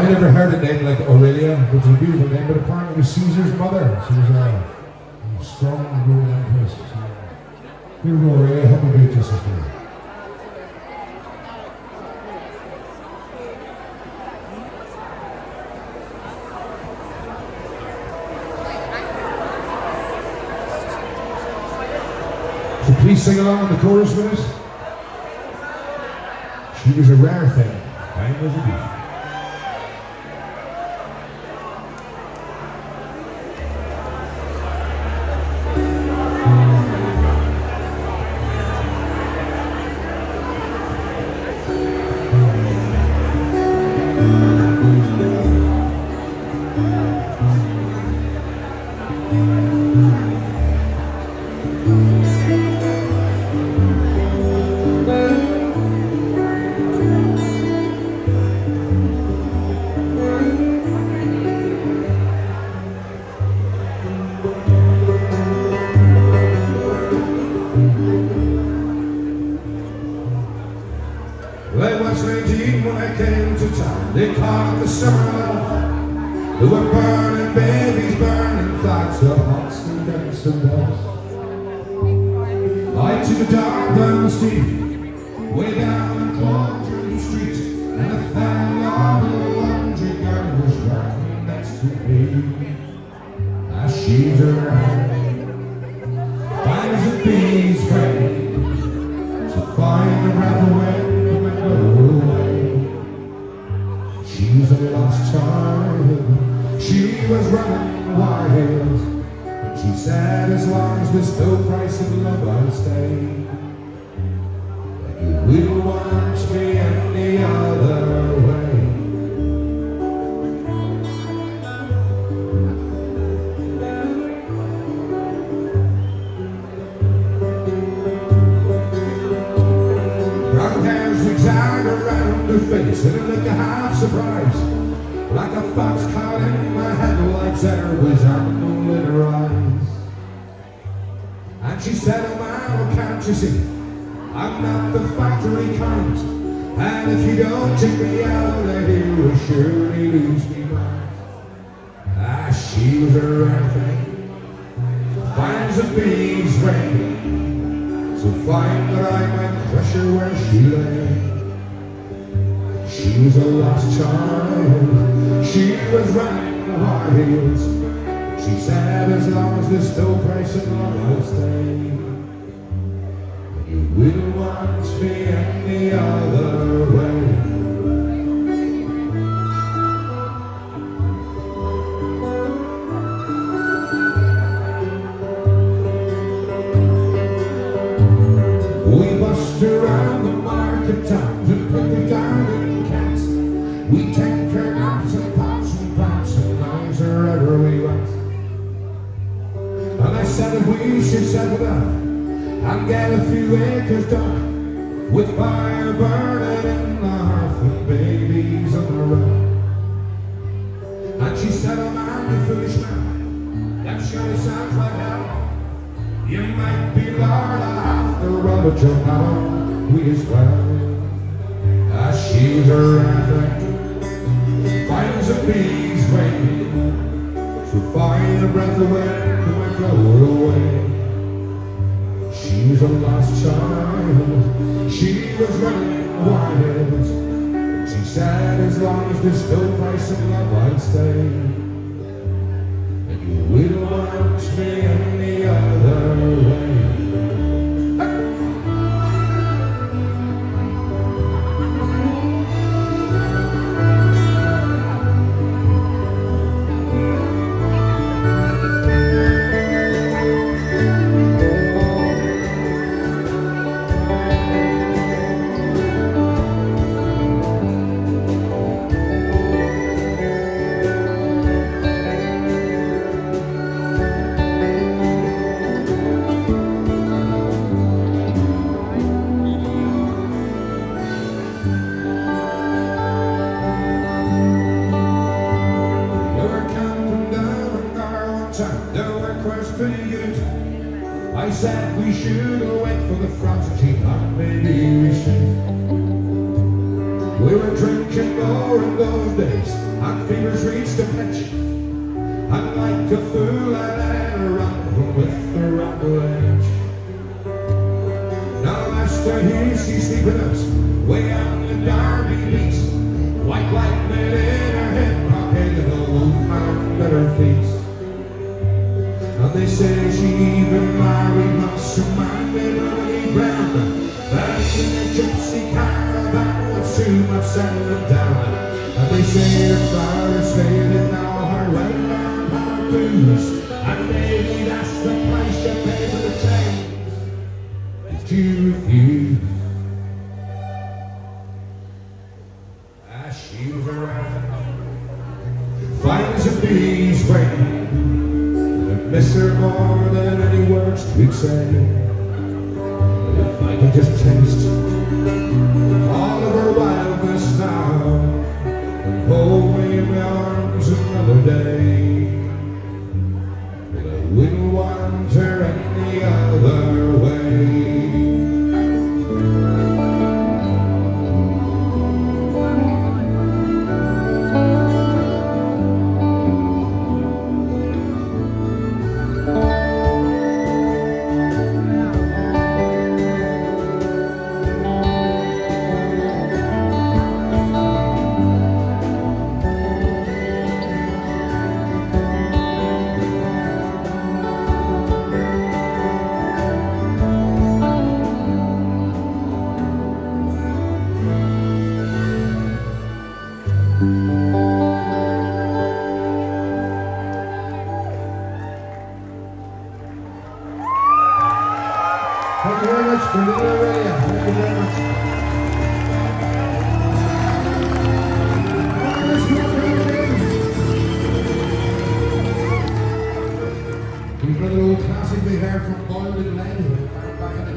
I never heard a name like Aurelia, which is a beautiful name, but apparently it was Caesar's mother. She was a strong Roman empress. Here we go, Aurelia, help me do justice here. So please sing along in the chorus with us. She was a rare thing. Fine as a bee. Well, it was 19 when I came to town. They called it the summer love. There were burning babies, burning flags, the hearts and dance and bells. I took a dog down the street, way down in Cauldron Street, and I found all the laundry girl was right next to me. As she's around, fine as a bee's brain, so fine the breath away. She's a lost child. She was running wild, but she said, as long as there's no price of love, I'll stay. But you wouldn't want me any other way. Brown hair zigzag around her face, and it looked a half surprised, like a fox caught in my headlights, there was animal in her eyes. And she said, oh man, can't you see, I'm not the factory kind, and if you don't take me out of here, you'll surely lose me mind. Ah, she was a rare thing, fine as a bee's ring, so fine that I might crush her where she lay. She was a lost child. She was running wild. She said, as long as there's no price of love, I'll stay. But you wouldn't want me any other way. We bust around the market towns and put the down in cats. We take her naps and pots and pots and knives wherever we went. And I said if we should settle down and get a few acres done, with fire burning in the hearth and babies on the run. And she said, oh man, you foolish man, that surely sounds like hell. You might be Lord, I have to rub at your mouth, we as well. As she was a rare thing, fine as a bee's wing, so fine a breath away, might blow her away. She was a lost child. She was running wild. She said, as long as there's no price of love, I'd stay. And you wouldn't want me any other way. The work was pretty good. I said we should wait for the frost to keep on, maybe we should. We were drinking more in those days, our fevers reached a pitch. And like a fool I let her run with the rumble edge. Now master here, she's sleeping us way out in the Derby beach. White lightning in her head pocket and a wolfhound at her feet. And they say she even married masterminded Ronnie Brown. That in a gypsy caravan with too much sand down. And they say her father's faded now, her wedding and her booze. And maybe that's the price you pay for the change that you refuse. As she was around, fine as a Beeswing. I miss her more than any words could say. If I could just taste all of her wildness now and hold me in my arms another day, but I wouldn't want her any other way. Thank you very much for being here, Radio. Thank you very much. Here's another old classic we heard from Boiled in Lead.